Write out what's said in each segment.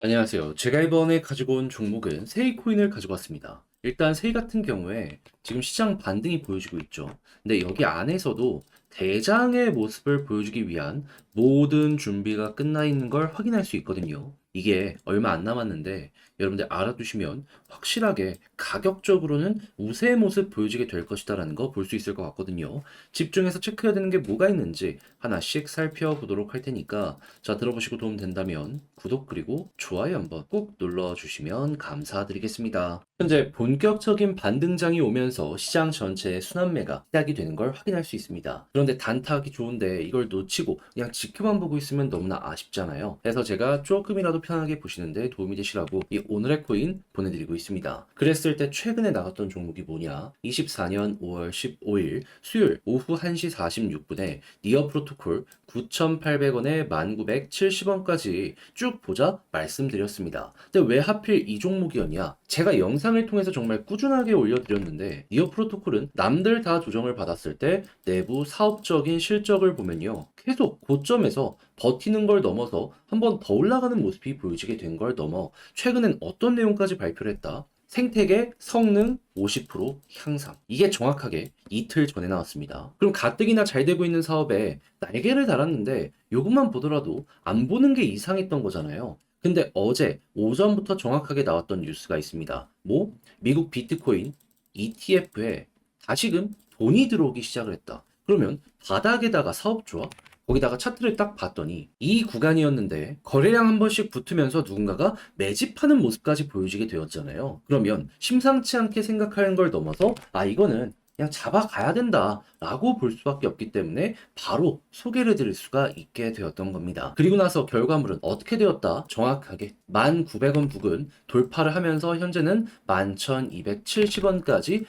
안녕하세요. 제가 이번에 가지고 온 종목은 세이코인을 가지고 왔습니다. 일단 세이 같은 경우에 지금 시장 반등이 보여지고 있죠. 근데 여기 안에서도 대장의 모습을 보여주기 위한 모든 준비가 끝나 있는 걸 확인할 수 있거든요. 이게 얼마 안 남았는데 여러분들 알아두시면 확실하게 가격적으로는 우세의 모습 보여지게 될 것이다라는 거 볼 수 있을 것 같거든요. 집중해서 체크해야 되는 게 뭐가 있는지 하나씩 살펴보도록 할 테니까 자, 들어보시고 도움 된다면 구독 그리고 좋아요 한번 꼭 눌러주시면 감사드리겠습니다. 현재 본격적인 반등장이 오면서 시장 전체의 순환매가 시작이 되는 걸 확인할 수 있습니다. 그런데 단타하기 좋은데 이걸 놓치고 그냥 지켜만 보고 있으면 너무나 아쉽잖아요. 그래서 제가 조금이라도 편하게 보시는데 도움이 되시라고 이 오늘의 코인 보내드리고 있습니다. 그랬을 때 최근에 나갔던 종목이 뭐냐? 24년 5월 15일 수요일 오후 1시 46분에 니어 프로토콜 9,800원에 1,970원까지 쭉 보자 말씀드렸습니다. 근데 왜 하필 이 종목이었냐? 제가 영상을 통해서 정말 꾸준하게 올려드렸는데 니어 프로토콜은 남들 다 조정을 받았을 때 내부 사업적인 실적을 보면요. 계속 고점에서 버티는 걸 넘어서 한 번 더 올라가는 모습이 보여지게 된 걸 넘어 최근엔 어떤 내용까지 발표를 했다? 생태계 성능 50% 향상. 이게 정확하게 이틀 전에 나왔습니다. 그럼 가뜩이나 잘 되고 있는 사업에 날개를 달았는데 이것만 보더라도 안 보는 게 이상했던 거잖아요. 근데 어제 오전부터 정확하게 나왔던 뉴스가 있습니다. 뭐? 미국 비트코인 ETF에 다시금 돈이 들어오기 시작을 했다. 그러면 바닥에다가 사업 조합? 거기다가 차트를 딱 봤더니 이 구간이었는데 거래량 한 번씩 붙으면서 누군가가 매집하는 모습까지 보여지게 되었잖아요. 그러면 심상치 않게 생각하는 걸 넘어서 이거는 그냥 잡아가야 된다라고 볼 수밖에 없기 때문에 바로 소개를 드릴 수가 있게 되었던 겁니다. 그리고 나서 결과물은 어떻게 되었다? 정확하게 1,900원 부근 돌파를 하면서 현재는 11,270원까지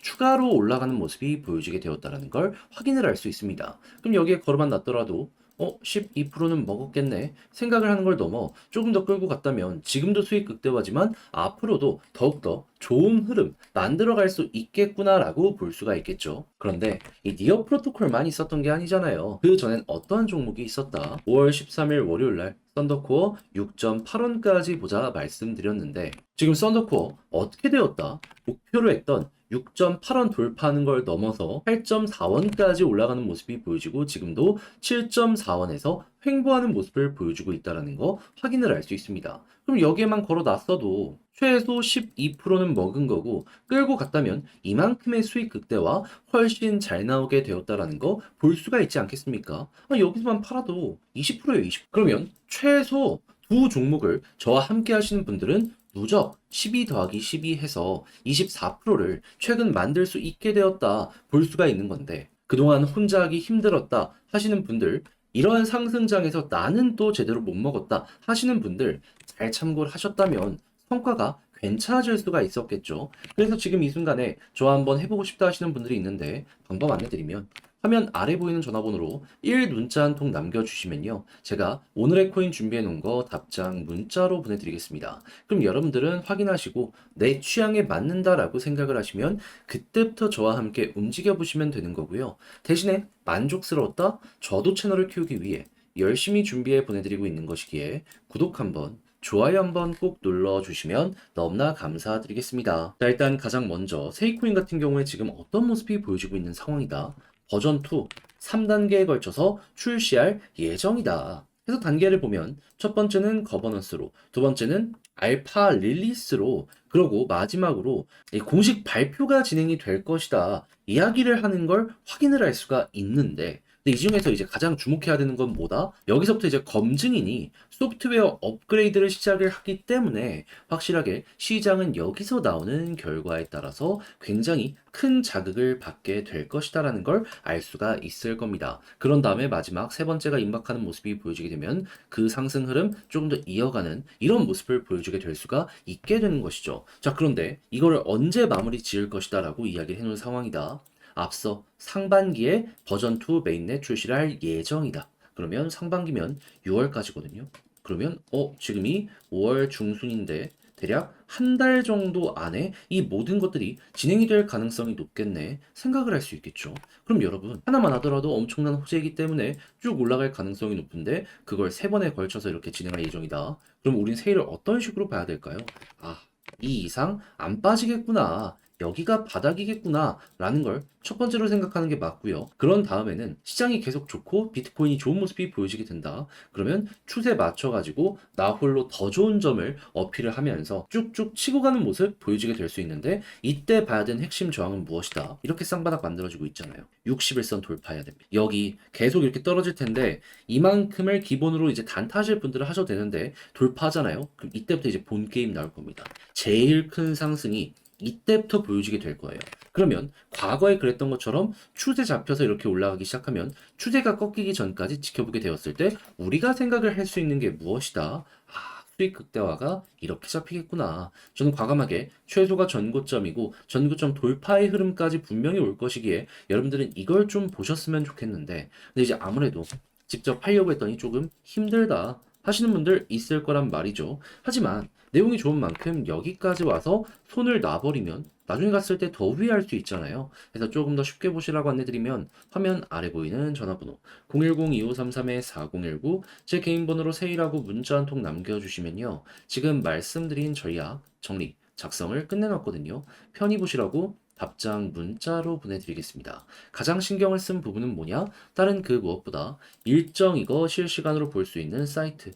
추가로 올라가는 모습이 보여지게 되었다는 걸 확인을 할 수 있습니다. 그럼 여기에 걸어만 놨더라도 12%는 먹었겠네 생각을 하는 걸 넘어 조금 더 끌고 갔다면 지금도 수익 극대화지만 앞으로도 더욱더 좋은 흐름 만들어갈 수 있겠구나라고 볼 수가 있겠죠. 그런데 이 니어 프로토콜만 있었던 게 아니잖아요. 그 전엔 어떠한 종목이 있었다. 5월 13일 월요일날 썬더코어 6.8원까지 보자 말씀드렸는데 지금 썬더코어 어떻게 되었다? 목표로 했던 6.8원 돌파하는 걸 넘어서 8.4원까지 올라가는 모습이 보여지고 지금도 7.4원에서 횡보하는 모습을 보여주고 있다는 거 확인을 할 수 있습니다. 그럼 여기에만 걸어놨어도 최소 12%는 먹은 거고 끌고 갔다면 이만큼의 수익 극대화 훨씬 잘 나오게 되었다는 거 볼 수가 있지 않겠습니까? 여기서만 팔아도 20%예요, 20%. 그러면 최소 두 종목을 저와 함께 하시는 분들은 누적 12 더하기 12 해서 24%를 최근 만들 수 있게 되었다 볼 수가 있는 건데 그동안 혼자 하기 힘들었다 하시는 분들 이러한 상승장에서 나는 또 제대로 못 먹었다 하시는 분들 잘 참고를 하셨다면 성과가 괜찮아질 수가 있었겠죠. 그래서 지금 이 순간에 저 한번 해보고 싶다 하시는 분들이 있는데 방법 안내드리면 화면 아래 보이는 전화번호로 1 문자 한 통 남겨주시면요. 제가 오늘의 코인 준비해 놓은 거 답장 문자로 보내드리겠습니다. 그럼 여러분들은 확인하시고 내 취향에 맞는다라고 생각을 하시면 그때부터 저와 함께 움직여 보시면 되는 거고요. 대신에 만족스러웠다? 저도 채널을 키우기 위해 열심히 준비해 보내드리고 있는 것이기에 구독 한번 좋아요 한번 꼭 눌러주시면 너무나 감사드리겠습니다. 자, 일단 가장 먼저 세이코인 같은 경우에 지금 어떤 모습이 보여지고 있는 상황이다. 버전 2 3단계에 걸쳐서 출시할 예정이다. 그래서 단계를 보면 첫 번째는 거버넌스로, 두 번째는 알파 릴리스로, 그러고 마지막으로 이 공식 발표가 진행이 될 것이다. 이야기를 하는 걸 확인을 할 수가 있는데 근데 이 중에서 이제 가장 주목해야 되는 건 뭐다? 여기서부터 이제 검증이니 소프트웨어 업그레이드를 시작을 하기 때문에 확실하게 시장은 여기서 나오는 결과에 따라서 굉장히 큰 자극을 받게 될 것이다라는 걸 알 수가 있을 겁니다. 그런 다음에 마지막 세 번째가 임박하는 모습이 보여지게 되면 그 상승 흐름 조금 더 이어가는 이런 모습을 보여주게 될 수가 있게 되는 것이죠. 자, 그런데 이거를 언제 마무리 지을 것이다라고 이야기를 해놓은 상황이다. 앞서 상반기에 버전 2 메인넷 출시를 할 예정이다. 그러면 상반기면 6월까지거든요. 그러면 지금이 5월 중순인데 대략 한 달 정도 안에 이 모든 것들이 진행이 될 가능성이 높겠네 생각을 할 수 있겠죠. 그럼 여러분 하나만 하더라도 엄청난 호재이기 때문에 쭉 올라갈 가능성이 높은데 그걸 세 번에 걸쳐서 이렇게 진행할 예정이다. 그럼 우린 세일을 어떤 식으로 봐야 될까요? 아, 이 이상 안 빠지겠구나. 여기가 바닥이겠구나 라는 걸 첫 번째로 생각하는 게 맞고요. 그런 다음에는 시장이 계속 좋고 비트코인이 좋은 모습이 보여지게 된다. 그러면 추세 맞춰가지고 나 홀로 더 좋은 점을 어필을 하면서 쭉쭉 치고 가는 모습 보여지게 될 수 있는데 이때 봐야 되는 핵심 저항은 무엇이다. 이렇게 쌍바닥 만들어지고 있잖아요. 61선 돌파해야 됩니다. 여기 계속 이렇게 떨어질 텐데 이만큼을 기본으로 이제 단타하실 분들은 하셔도 되는데 돌파하잖아요. 그럼 이때부터 이제 본 게임 나올 겁니다. 제일 큰 상승이 이때부터 보여지게 될 거예요. 그러면 과거에 그랬던 것처럼 추세 잡혀서 이렇게 올라가기 시작하면 추세가 꺾이기 전까지 지켜보게 되었을 때 우리가 생각을 할 수 있는 게 무엇이다? 아, 수익 극대화가 이렇게 잡히겠구나. 저는 과감하게 최소가 전고점이고 전고점 돌파의 흐름까지 분명히 올 것이기에 여러분들은 이걸 좀 보셨으면 좋겠는데 근데 이제 아무래도 직접 하려고 했더니 조금 힘들다 하시는 분들 있을 거란 말이죠. 하지만 내용이 좋은 만큼 여기까지 와서 손을 놔버리면 나중에 갔을 때 더 후회할 수 있잖아요. 그래서 조금 더 쉽게 보시라고 안내드리면 화면 아래 보이는 전화번호 010-2533-4019 제 개인 번호로 세일하고 문자 한 통 남겨주시면요. 지금 말씀드린 전략 정리 작성을 끝내놨거든요. 편히 보시라고 답장 문자로 보내드리겠습니다. 가장 신경을 쓴 부분은 뭐냐? 다른 그 무엇보다 일정 이거 실시간으로 볼 수 있는 사이트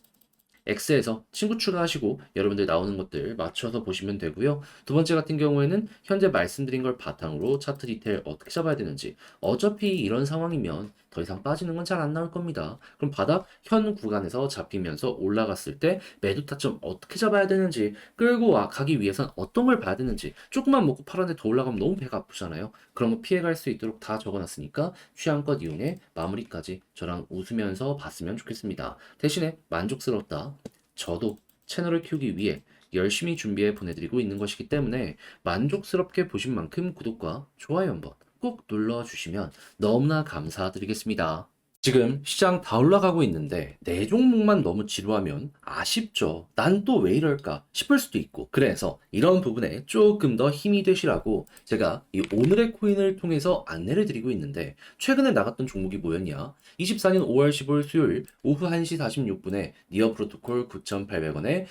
X에서 친구 추가하시고 여러분들 나오는 것들 맞춰서 보시면 되고요. 두 번째 같은 경우에는 현재 말씀드린 걸 바탕으로 차트 디테일 어떻게 잡아야 되는지 어차피 이런 상황이면 더 이상 빠지는 건 잘 안 나올 겁니다. 그럼 바닥 현 구간에서 잡히면서 올라갔을 때 매도 타점 어떻게 잡아야 되는지 끌고 와 가기 위해선 어떤 걸 봐야 되는지 조금만 먹고 팔았는데 더 올라가면 너무 배가 아프잖아요. 그런 거 피해갈 수 있도록 다 적어놨으니까 취향껏 이용해 마무리까지 저랑 웃으면서 봤으면 좋겠습니다. 대신에 만족스럽다. 저도 채널을 키우기 위해 열심히 준비해 보내드리고 있는 것이기 때문에 만족스럽게 보신 만큼 구독과 좋아요 한번 꼭 눌러주시면 너무나 감사드리겠습니다. 지금 시장 다 올라가고 있는데 내 종목만 너무 지루하면 아쉽죠. 난 또 왜 이럴까 싶을 수도 있고 그래서 이런 부분에 조금 더 힘이 되시라고 제가 이 오늘의 코인을 통해서 안내를 드리고 있는데 최근에 나갔던 종목이 뭐였냐? 24년 5월 15일 수요일 오후 1시 46분에 니어 프로토콜 9,800원에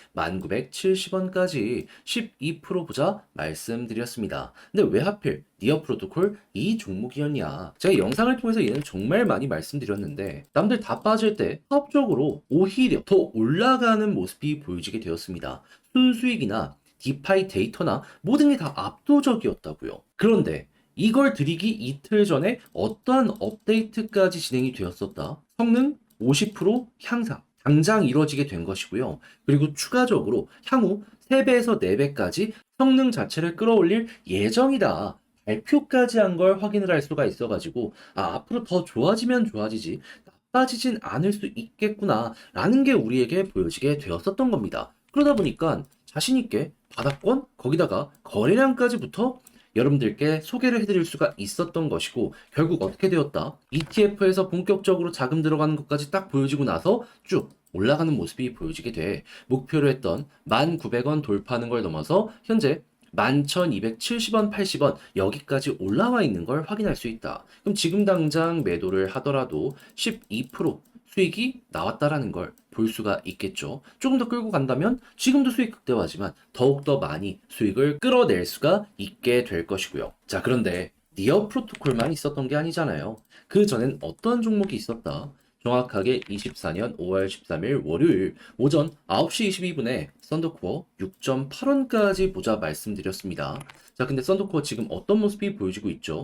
1,970원까지 12% 보자 말씀드렸습니다. 근데 왜 하필 니어 프로토콜 이 종목이었냐? 제가 영상을 통해서 얘는 정말 많이 말씀드렸는데 남들 다 빠질 때 합적으로 오히려 더 올라가는 모습이 보여지게 되었습니다. 순수익이나 디파이 데이터나 모든 게 다 압도적이었다고요. 그런데 이걸 드리기 이틀 전에 어떠한 업데이트까지 진행이 되었었다. 성능 50% 향상. 당장 이루어지게 된 것이고요. 그리고 추가적으로 향후 3배에서 4배까지 성능 자체를 끌어올릴 예정이다. 발표까지 한 걸 확인을 할 수가 있어가지고 앞으로 더 좋아지면 좋아지지 나빠지진 않을 수 있겠구나 라는 게 우리에게 보여지게 되었었던 겁니다. 그러다 보니까 자신있게 바닥권 거기다가 거래량까지부터 여러분들께 소개를 해드릴 수가 있었던 것이고 결국 어떻게 되었다? ETF에서 본격적으로 자금 들어가는 것까지 딱 보여지고 나서 쭉 올라가는 모습이 보여지게 돼 목표로 했던 1,900원 돌파하는 걸 넘어서 현재 11,270원, 80원 여기까지 올라와 있는 걸 확인할 수 있다. 그럼 지금 당장 매도를 하더라도 12% 수익이 나왔다라는 걸 볼 수가 있겠죠. 조금 더 끌고 간다면 지금도 수익 극대화지만 더욱더 많이 수익을 끌어낼 수가 있게 될 것이고요. 자, 그런데 니어 프로토콜만 있었던 게 아니잖아요. 그 전엔 어떤 종목이 있었다? 정확하게 24년 5월 13일 월요일 오전 9시 22분에 썬더코어 6.8원까지 보자 말씀드렸습니다. 자, 근데 썬더코어 지금 어떤 모습이 보여지고 있죠?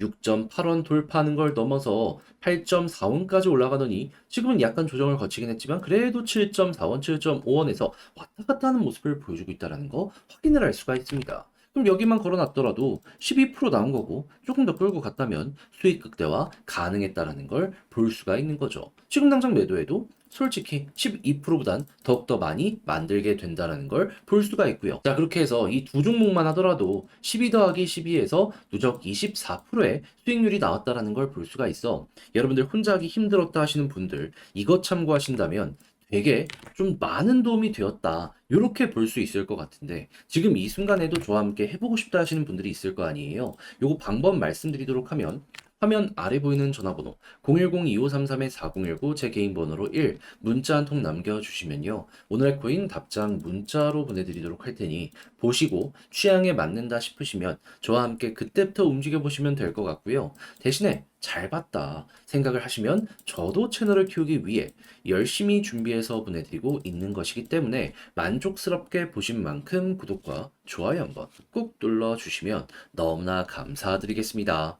6.8원 돌파하는 걸 넘어서 8.4원까지 올라가더니 지금은 약간 조정을 거치긴 했지만 그래도 7.4원, 7.5원에서 왔다 갔다 하는 모습을 보여주고 있다는 거 확인을 할 수가 있습니다. 그럼 여기만 걸어놨더라도 12% 나온 거고 조금 더 끌고 갔다면 수익 극대화 가능했다라는 걸 볼 수가 있는 거죠. 지금 당장 매도해도 솔직히 12%보단 더욱더 많이 만들게 된다는 걸 볼 수가 있고요. 자, 그렇게 해서 이 두 종목만 하더라도 12 더하기 12에서 누적 24%의 수익률이 나왔다라는 걸 볼 수가 있어. 여러분들 혼자 하기 힘들었다 하시는 분들 이것 참고하신다면 되게 좀 많은 도움이 되었다. 요렇게 볼 수 있을 것 같은데 지금 이 순간에도 저와 함께 해보고 싶다 하시는 분들이 있을 거 아니에요. 요거 방법 말씀드리도록 하면 화면 아래 보이는 전화번호 010-2533-4019 제 개인 번호로 1 문자 한 통 남겨주시면요. 오늘 코인 답장 문자로 보내드리도록 할 테니 보시고 취향에 맞는다 싶으시면 저와 함께 그때부터 움직여 보시면 될 것 같고요. 대신에 잘 봤다 생각을 하시면 저도 채널을 키우기 위해 열심히 준비해서 보내드리고 있는 것이기 때문에 만족스럽게 보신 만큼 구독과 좋아요 한번 꾹 눌러주시면 너무나 감사드리겠습니다.